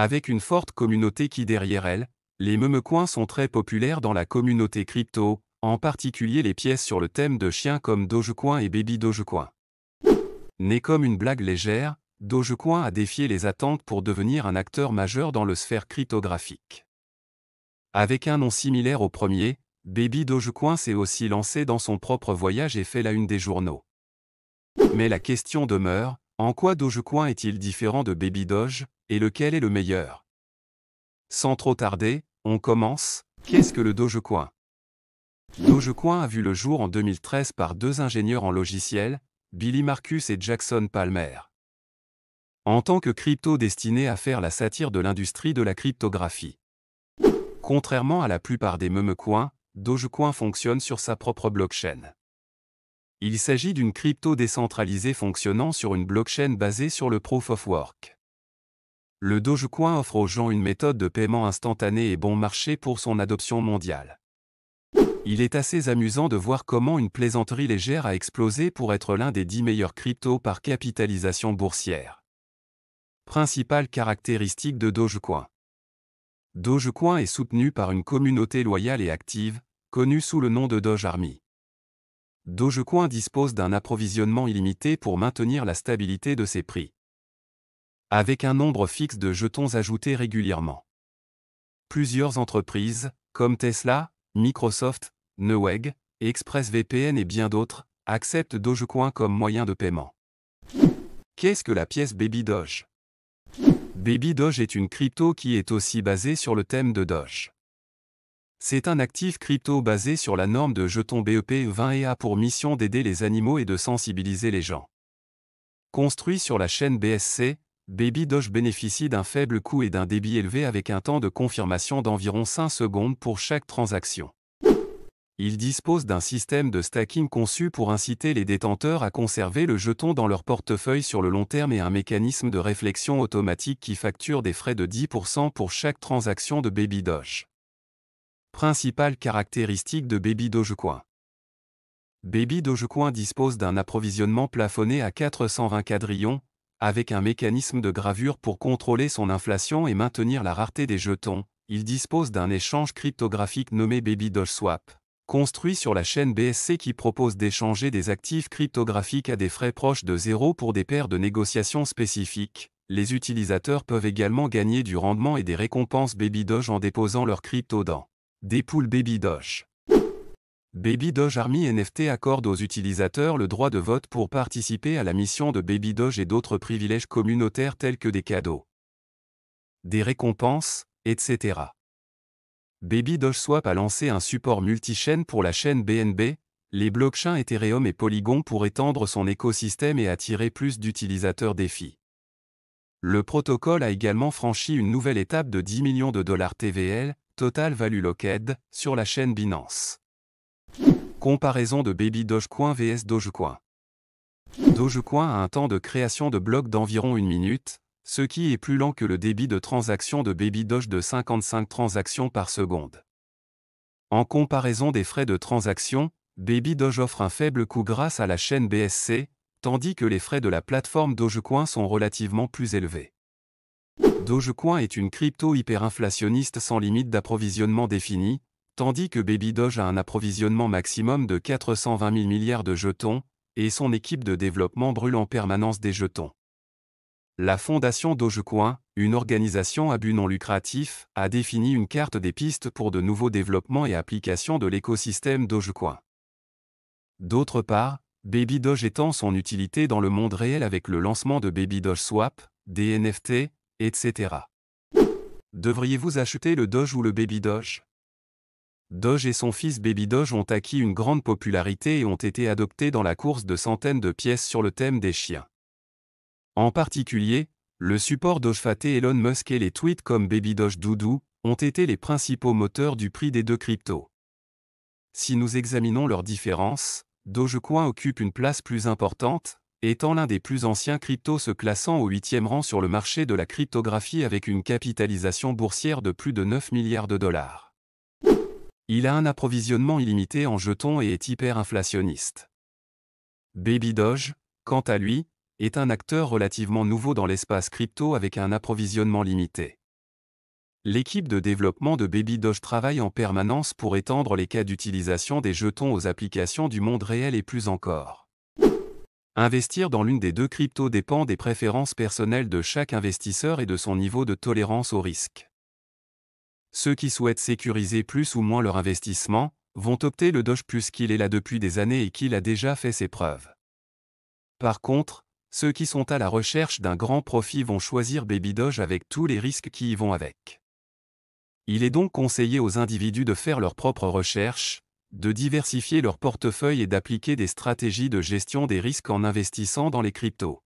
Avec une forte communauté qui derrière elle, les memecoins sont très populaires dans la communauté crypto, en particulier les pièces sur le thème de chiens comme Dogecoin et Baby Dogecoin. Né comme une blague légère, Dogecoin a défié les attentes pour devenir un acteur majeur dans le sphère cryptographique. Avec un nom similaire au premier, Baby Dogecoin s'est aussi lancé dans son propre voyage et fait la une des journaux. Mais la question demeure, en quoi Dogecoin est-il différent de Baby Doge, et lequel est le meilleur? Sans trop tarder, on commence. Qu'est-ce que le Dogecoin? Dogecoin a vu le jour en 2013 par deux ingénieurs en logiciel, Billy Marcus et Jackson Palmer. En tant que crypto destiné à faire la satire de l'industrie de la cryptographie. Contrairement à la plupart des memecoins, Dogecoin fonctionne sur sa propre blockchain. Il s'agit d'une crypto décentralisée fonctionnant sur une blockchain basée sur le Proof of Work. Le Dogecoin offre aux gens une méthode de paiement instantanée et bon marché pour son adoption mondiale. Il est assez amusant de voir comment une plaisanterie légère a explosé pour être l'un des 10 meilleurs cryptos par capitalisation boursière. Principale caractéristique de Dogecoin. Dogecoin est soutenu par une communauté loyale et active, connue sous le nom de Doge Army. Dogecoin dispose d'un approvisionnement illimité pour maintenir la stabilité de ses prix. Avec un nombre fixe de jetons ajoutés régulièrement. Plusieurs entreprises, comme Tesla, Microsoft, Newegg, ExpressVPN et bien d'autres, acceptent Dogecoin comme moyen de paiement. Qu'est-ce que la pièce Baby Doge? Baby Doge est une crypto qui est aussi basée sur le thème de Doge. C'est un actif crypto basé sur la norme de jetons BEP20 et a pour mission d'aider les animaux et de sensibiliser les gens. Construit sur la chaîne BSC, Baby Doge bénéficie d'un faible coût et d'un débit élevé avec un temps de confirmation d'environ 5 secondes pour chaque transaction. Il dispose d'un système de stacking conçu pour inciter les détenteurs à conserver le jeton dans leur portefeuille sur le long terme et un mécanisme de réflexion automatique qui facture des frais de 10% pour chaque transaction de Baby Doge. Principale caractéristique de Baby Dogecoin. Baby Dogecoin dispose d'un approvisionnement plafonné à 420 quadrillons, avec un mécanisme de gravure pour contrôler son inflation et maintenir la rareté des jetons. Il dispose d'un échange cryptographique nommé Baby Doge Swap, construit sur la chaîne BSC qui propose d'échanger des actifs cryptographiques à des frais proches de zéro pour des paires de négociations spécifiques. Les utilisateurs peuvent également gagner du rendement et des récompenses Baby Doge en déposant leurs cryptos dans des pools Baby Doge. Baby Doge Army NFT accorde aux utilisateurs le droit de vote pour participer à la mission de Baby Doge et d'autres privilèges communautaires tels que des cadeaux, des récompenses, etc. Baby Doge Swap a lancé un support multi-chaîne pour la chaîne BNB, les blockchains Ethereum et Polygon pour étendre son écosystème et attirer plus d'utilisateurs défis. Le protocole a également franchi une nouvelle étape de 10 millions de dollars TVL, Total Value Locked, sur la chaîne Binance. Comparaison de Baby Dogecoin vs Dogecoin. Dogecoin a un temps de création de blocs d'environ 1 minute, ce qui est plus lent que le débit de transaction de Baby Doge de 55 transactions par seconde. En comparaison des frais de transaction, Baby Doge offre un faible coût grâce à la chaîne BSC, tandis que les frais de la plateforme Dogecoin sont relativement plus élevés. Dogecoin est une crypto hyperinflationniste sans limite d'approvisionnement définie, tandis que Baby Doge a un approvisionnement maximum de 420 000 milliards de jetons, et son équipe de développement brûle en permanence des jetons. La fondation Dogecoin, une organisation à but non lucratif, a défini une carte des pistes pour de nouveaux développements et applications de l'écosystème Dogecoin. D'autre part, Baby Doge étend son utilité dans le monde réel avec le lancement de Baby Doge Swap, des NFT, etc. Devriez-vous acheter le Doge ou le Baby Doge? Doge et son fils Baby Doge ont acquis une grande popularité et ont été adoptés dans la course de centaines de pièces sur le thème des chiens. En particulier, le support Dogefat et Elon Musk et les tweets comme Baby Doge Doudou ont été les principaux moteurs du prix des deux cryptos. Si nous examinons leurs différences, Dogecoin occupe une place plus importante, étant l'un des plus anciens cryptos se classant au 8e rang sur le marché de la cryptographie avec une capitalisation boursière de plus de 9 milliards de dollars. Il a un approvisionnement illimité en jetons et est hyperinflationniste. Baby Doge, quant à lui, est un acteur relativement nouveau dans l'espace crypto avec un approvisionnement limité. L'équipe de développement de Baby Doge travaille en permanence pour étendre les cas d'utilisation des jetons aux applications du monde réel et plus encore. Investir dans l'une des deux cryptos dépend des préférences personnelles de chaque investisseur et de son niveau de tolérance au risque. Ceux qui souhaitent sécuriser plus ou moins leur investissement vont opter le Doge puisqu'il est là depuis des années et qu'il a déjà fait ses preuves. Par contre, ceux qui sont à la recherche d'un grand profit vont choisir Baby Doge avec tous les risques qui y vont avec. Il est donc conseillé aux individus de faire leurs propres recherches, de diversifier leur portefeuille et d'appliquer des stratégies de gestion des risques en investissant dans les cryptos.